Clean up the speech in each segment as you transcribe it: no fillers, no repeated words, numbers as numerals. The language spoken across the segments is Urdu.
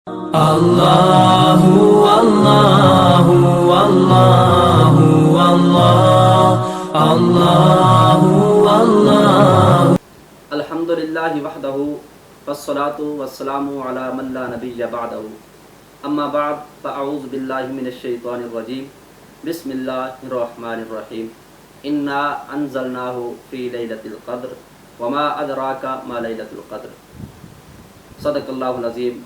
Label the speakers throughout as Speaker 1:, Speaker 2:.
Speaker 1: Allahu Allahu Allahu Allahu Allahu
Speaker 2: Alhamdulillahi wahdahu wassalatu wassalamu ala man la nabiyya ba'dahu amma ba'd fa'a'udhu billahi minash shaitanir rajim bismillahir rahmanir rahim inna anzalnahu fi laylatil qadr wa ma adraka ma laylatul qadr sadaqallahul azim।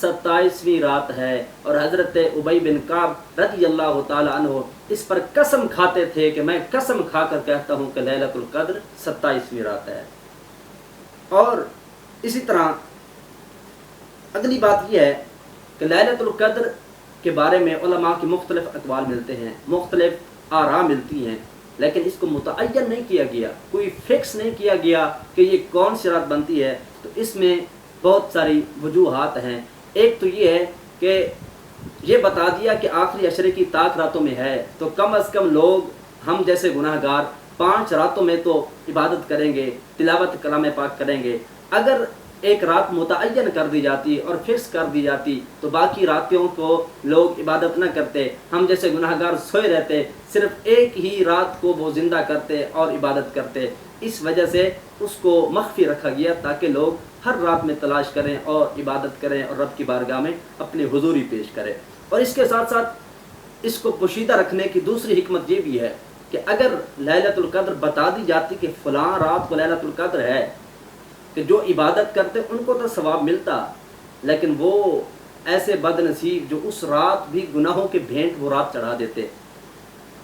Speaker 2: 27ویں رات ہے، اور حضرت ابی بن کعب رضی اللہ تعالی عنہ اس پر قسم کھاتے تھے کہ میں قسم کھا کر کہتا ہوں کہ لیلۃ القدر 27ویں رات ہے۔ اور اسی طرح اگلی بات یہ ہے کہ لیلۃ القدر کے بارے میں علماء کی مختلف اقوال ملتے ہیں، مختلف آراء ملتی ہیں، لیکن اس کو متعین نہیں کیا گیا، کوئی فکس نہیں کیا گیا کہ یہ کون سی رات بنتی ہے۔ تو اس میں بہت ساری وجوہات ہیں۔ ایک تو یہ ہے کہ یہ بتا دیا کہ آخری عشرے کی طاق راتوں میں ہے، تو کم از کم لوگ ہم جیسے گناہ گار 5 راتوں میں تو عبادت کریں گے، تلاوت کلام پاک کریں گے۔ اگر ایک رات متعین کر دی جاتی اور فکس کر دی جاتی تو باقی راتوں کو لوگ عبادت نہ کرتے، ہم جیسے گناہ گار سوئے رہتے، صرف ایک ہی رات کو وہ زندہ کرتے اور عبادت کرتے۔ اس وجہ سے اس کو مخفی رکھا گیا تاکہ لوگ ہر رات میں تلاش کریں اور عبادت کریں اور رب کی بارگاہ میں اپنی حضوری پیش کریں۔ اور اس کے ساتھ ساتھ اس کو پوشیدہ رکھنے کی دوسری حکمت یہ بھی ہے کہ اگر لیلۃ القدر بتا دی جاتی کہ فلاں رات کو لیلۃ القدر ہے، کہ جو عبادت کرتے ان کو تو ثواب ملتا، لیکن وہ ایسے بد نصیب جو اس رات بھی گناہوں کے بھینٹ وہ رات چڑھا دیتے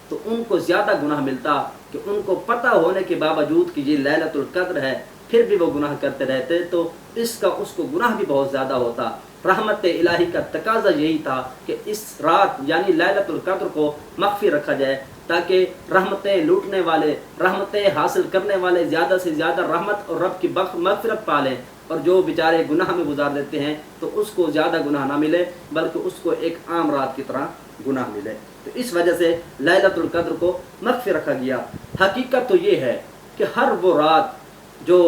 Speaker 2: تو ان کو زیادہ گناہ ملتا کہ ان کو پتہ ہونے کے باوجود کہ یہ لیلۃ القدر ہے پھر بھی وہ گناہ کرتے رہتے، تو اس کو گناہ بھی بہت زیادہ ہوتا۔ رحمت الہی کا تقاضا یہی تھا کہ اس رات یعنی لیلۃ القدر کو مخفی رکھا جائے تاکہ رحمتیں لوٹنے والے، رحمتیں حاصل کرنے والے زیادہ سے زیادہ رحمت اور رب کی مغفرت پالیں، اور جو بیچارے گناہ میں گزار دیتے ہیں تو اس کو زیادہ گناہ نہ ملے بلکہ اس کو ایک عام رات کی طرح گناہ ملے۔ تو اس وجہ سے لیلۃ القدر کو مخفی رکھا گیا۔ حقیقت تو یہ ہے کہ ہر وہ رات جو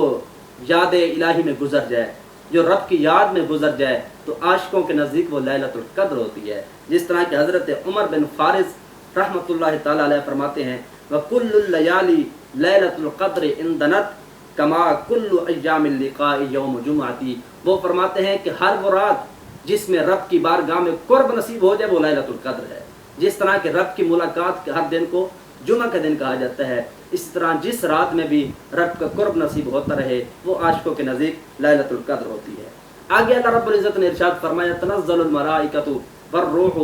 Speaker 2: یاد الہی میں گزر جائے، جو رب کی یاد میں گزر جائے، تو عاشقوں کے نزدیک وہ لیلۃ القدر ہوتی ہے۔ جس طرح کہ حضرت عمر بن فارس رحمۃ اللہ تعالی علیہ فرماتے ہیں وَكُلُّ اللَّيَالِ لَيْلَةُ الْقَدْرِ اِنْدَنَتْ كَمَا كُلُّ أَيَّامِ اللِّقَاءِ يَوْمُ جُمْعَةِ۔ وہ فرماتے ہیں کہ ہر وہ رات جس میں رب کی بارگاہ میں قرب نصیب ہو جائے وہ لیلۃ القدر ہے۔ جس طرح کہ رب کی ملاقات کے ہر دن کو جمعہ کا دن کہا جاتا ہے، اسی طرح جس رات میں بھی رب کا قرب نصیب ہوتا رہے وہ عاشقوں کے نزدیک لیلۃ القدر ہوتی ہے۔ آگے اللہ رب العزت نے ارشاد فرمایا تنزل الملائکۃ والروح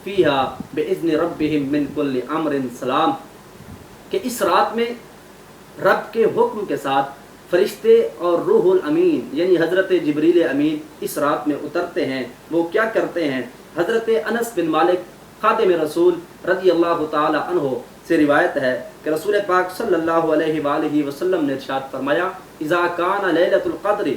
Speaker 2: فیہا باذن ربہم من کل امر سلام، کہ اس رات میں رب کے حکم کے ساتھ فرشتے اور روح الامین یعنی حضرت جبریل امین اس رات میں اترتے ہیں۔ وہ کیا کرتے ہیں؟ حضرت انس بن مالک خادم رسول رضی اللہ تعالی عنہ سے روایت ہے کہ رسول پاک صلی اللہ علیہ وآلہ وسلم نے ارشاد فرمایا اذا کان لیلۃ القدر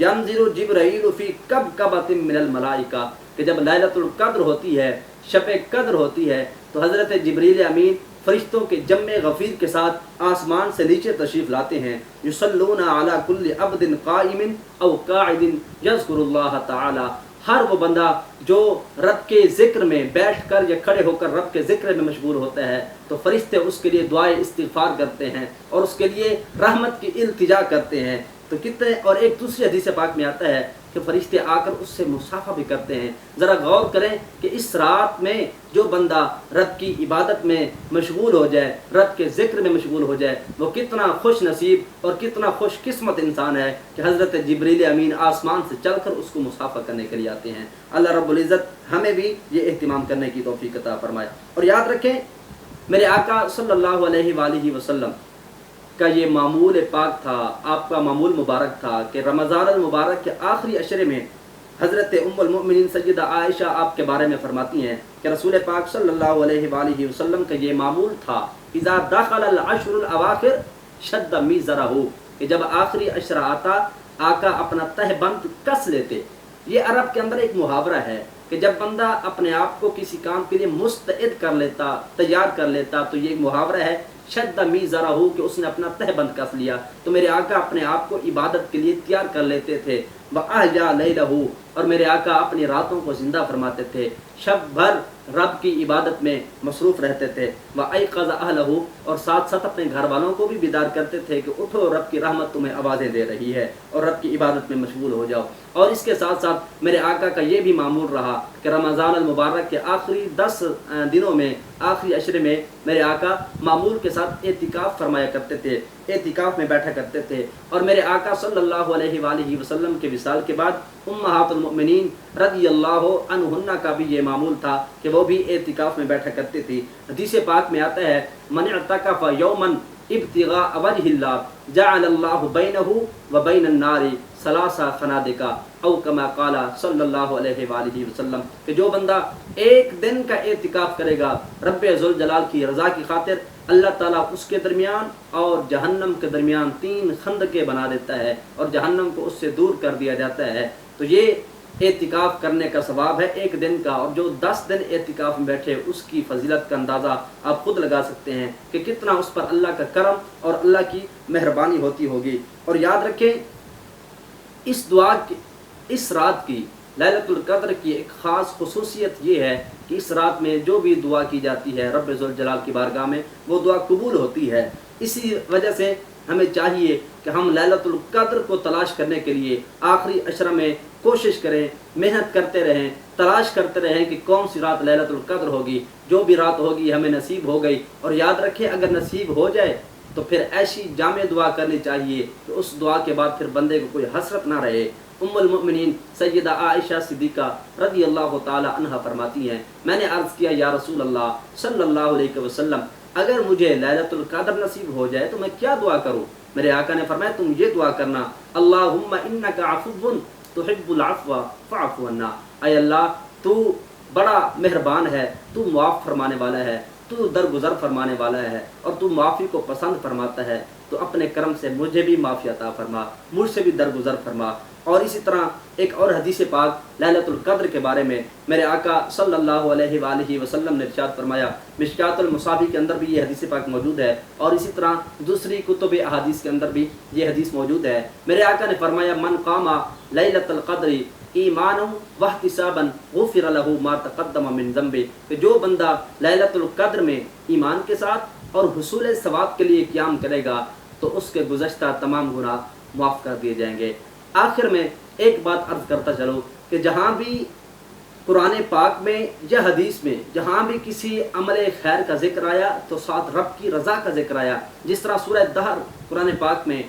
Speaker 2: ینزل جبرائیل فی کبکبۃ من الملائکہ، کہ جب لیلۃ القدر ہوتی ہے، شب قدر ہوتی ہے، تو حضرت جبریل امین فرشتوں کے جمع غفیر کے ساتھ آسمان سے نیچے تشریف لاتے ہیں۔ یصلون علی کل عبد قائم او قاعد یذکر اللہ تعالی، ہر وہ بندہ جو رب کے ذکر میں بیٹھ کر یا کھڑے ہو کر رب کے ذکر میں مشغول ہوتا ہے تو فرشتے اس کے لیے دعائے استغفار کرتے ہیں اور اس کے لیے رحمت کی التجا کرتے ہیں۔ تو کتنے، اور ایک دوسری حدیث پاک میں آتا ہے کہ فرشتے آ کر اس سے مصافحہ بھی کرتے ہیں۔ ذرا غور کریں کہ اس رات میں جو بندہ رب کی عبادت میں مشغول ہو جائے، رب کے ذکر میں مشغول ہو جائے، وہ کتنا خوش نصیب اور کتنا خوش قسمت انسان ہے کہ حضرت جبریل امین آسمان سے چل کر اس کو مصافحہ کرنے کے لیے آتے ہیں۔ اللہ رب العزت ہمیں بھی یہ اہتمام کرنے کی توفیق عطا فرمائے۔ اور یاد رکھیں میرے آقا صلی اللہ علیہ وآلہ وسلم کا یہ معمول پاک تھا، آپ کا معمول مبارک تھا کہ رمضان المبارک کے آخری عشرے میں حضرت ام المؤمنین سیدہ عائشہ آپ کے بارے میں فرماتی ہیں کہ رسول پاک صلی اللہ علیہ وآلہ وسلم کا یہ معمول تھا اذا دخل العشر الاواخر شد میزرہ، کہ جب آخری عشرہ آتا آقا اپنا تہ بند کس لیتے۔ یہ عرب کے اندر ایک محاورہ ہے کہ جب بندہ اپنے آپ کو کسی کام کے لیے مستعد کر لیتا، تیار کر لیتا، تو یہ ایک محاورہ ہے شد میزرہ، کہ اس نے اپنا تہ بند کس لیا۔ تو میرے آقا اپنے آپ کو عبادت کے لیے تیار کر لیتے تھے۔ وَأَحْيَا لَيْلَهُ، اور میرے آقا اپنی راتوں کو زندہ فرماتے تھے، شب بھر رب کی عبادت میں مصروف رہتے تھے۔ وَأَيْقَظَ أَهْلَهُ، اور ساتھ ساتھ اپنے گھر والوں کو بھی بیدار کرتے تھے کہ اٹھو، رب کی رحمت تمہیں آوازیں دے رہی ہے اور رب کی عبادت میں مشغول ہو جاؤ۔ اور اس کے ساتھ ساتھ میرے آقا کا یہ بھی معمول رہا کہ رمضان المبارک کے آخری 10 دنوں میں، آخری عشرے میں میرے آقا معمول کے ساتھ اعتکاف فرمایا کرتے تھے۔ اعتکاف میں بیٹھا کرتے تھے، اور میرے آقا صلی اللہ علیہ وآلہ وسلم کے وصال کے بعد امہات المؤمنین رضی اللہ عنہن کا بھی یہ معمول تھا کہ وہ بھی اعتکاف میں بیٹھا کرتے تھی۔ حدیث پاک میں آتا ہے من اعتکف یوما ابتغاء وجہ اللہ جعل اللہ بینہ وبین النار ثلاث خنادقا او کما قال صلی اللہ علیہ وآلہ وسلم، کہ جو بندہ ایک دن کا اعتکاف کرے گا رب ذوالجلال کی رضا کی خاطر، اللہ تعالیٰ اس کے درمیان اور جہنم کے درمیان 3 خندقیں بنا دیتا ہے اور جہنم کو اس سے دور کر دیا جاتا ہے۔ تو یہ اعتکاف کرنے کا ثواب ہے ایک دن کا، اور جو 10 دن اعتکاف میں بیٹھے اس کی فضیلت کا اندازہ آپ خود لگا سکتے ہیں کہ کتنا اس پر اللہ کا کرم اور اللہ کی مہربانی ہوتی ہوگی۔ اور یاد رکھیں اس دعا کی، اس رات کی، لیلۃ القدر کی ایک خاص خصوصیت یہ ہے کہ اس رات میں جو بھی دعا کی جاتی ہے رب ذوالجلال کی بارگاہ میں وہ دعا قبول ہوتی ہے۔ اسی وجہ سے ہمیں چاہیے کہ ہم لیلۃ القدر کو تلاش کرنے کے لیے آخری عشرہ میں کوشش کریں، محنت کرتے رہیں، تلاش کرتے رہیں کہ کون سی رات لیلۃ القدر ہوگی۔ جو بھی رات ہوگی ہمیں نصیب ہو گئی، اور یاد رکھیں اگر نصیب ہو جائے تو پھر ایسی جامع دعا کرنی چاہیے کہ اس دعا کے بعد پھر بندے کو کوئی حسرت نہ رہے۔ ام المؤمنین سیدہ عائشہ صدیقہ رضی اللہ تعالی عنہا فرماتی ہیں میں نے عرض کیا یا رسول اللہ صلی اللہ علیہ وسلم اگر مجھے لیلۃ القدر نصیب ہو جائے تو میں کیا دعا کروں؟ میرے آقا نے فرمایا تم یہ دعا کرنا اللہم انک عفو تحب العفو فاعف عنا، اے اللہ تو بڑا مہربان ہے، تو معاف فرمانے والا ہے، تو درگزر فرمانے والا ہے، اور تو معافی کو پسند فرماتا ہے، تو اپنے کرم سے مجھے بھی معافی عطا فرما، مجھ سے بھی درگزر فرما۔ اور اسی طرح ایک اور حدیث پاک لیلۃ القدر کے بارے میں میرے آقا صلی اللہ علیہ وآلہ وسلم نے ارشاد فرمایا، مشکات المصابیح کے اندر بھی یہ حدیث پاک موجود ہے، اور اسی طرح دوسری کتب احادیث کے اندر بھی یہ حدیث موجود ہے۔ میرے آقا نے فرمایا من قام لیلۃ القدر ایمانا واحتسابا غفر له ما تقدم من ذنبه، کہ جو بندہ لیلۃ القدر میں ایمان کے ساتھ اور حصول ثواب کے لیے قیام کرے گا تو اس کے گزشتہ تمام گناہ معاف کر دیے جائیں گے۔ آخر میں ایک بات عرض کرتا چلوں کہ جہاں بھی قرآن پاک میں یا حدیث میں جہاں بھی کسی عمل خیر کا ذکر آیا تو ساتھ رب کی رضا کا ذکر آیا، جس طرح سورہ دہر قرآن پاک میں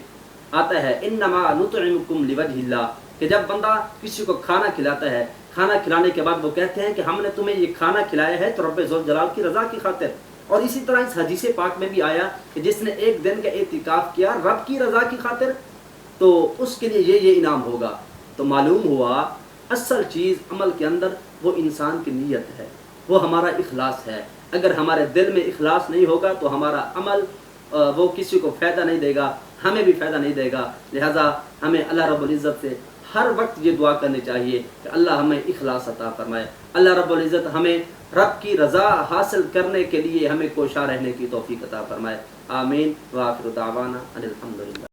Speaker 2: آتا ہے انما نطعمکم لوجہ اللہ، کہ جب بندہ کسی کو کھانا کھلاتا ہے، کھانا کھلانے کے بعد وہ کہتے ہیں کہ ہم نے تمہیں یہ کھانا کھلایا ہے تو رب ذوالجلال کی رضا کی خاطر۔ اور اسی طرح اس حدیث پاک میں بھی آیا کہ جس نے ایک دن کا اعتکاف کیا رب کی رضا کی خاطر تو اس کے لیے یہ انعام ہوگا۔ تو معلوم ہوا اصل چیز عمل کے اندر وہ انسان کی نیت ہے، وہ ہمارا اخلاص ہے۔ اگر ہمارے دل میں اخلاص نہیں ہوگا تو ہمارا عمل وہ کسی کو فائدہ نہیں دے گا، ہمیں بھی فائدہ نہیں دے گا۔ لہذا ہمیں اللہ رب العزت سے ہر وقت یہ دعا کرنی چاہیے کہ اللہ ہمیں اخلاص عطا فرمائے، اللہ رب العزت ہمیں رب کی رضا حاصل کرنے کے لیے ہمیں کوشاں رہنے کی توفیق عطا فرمائے۔ آمین وآخر دعوانا ان الحمدللہ۔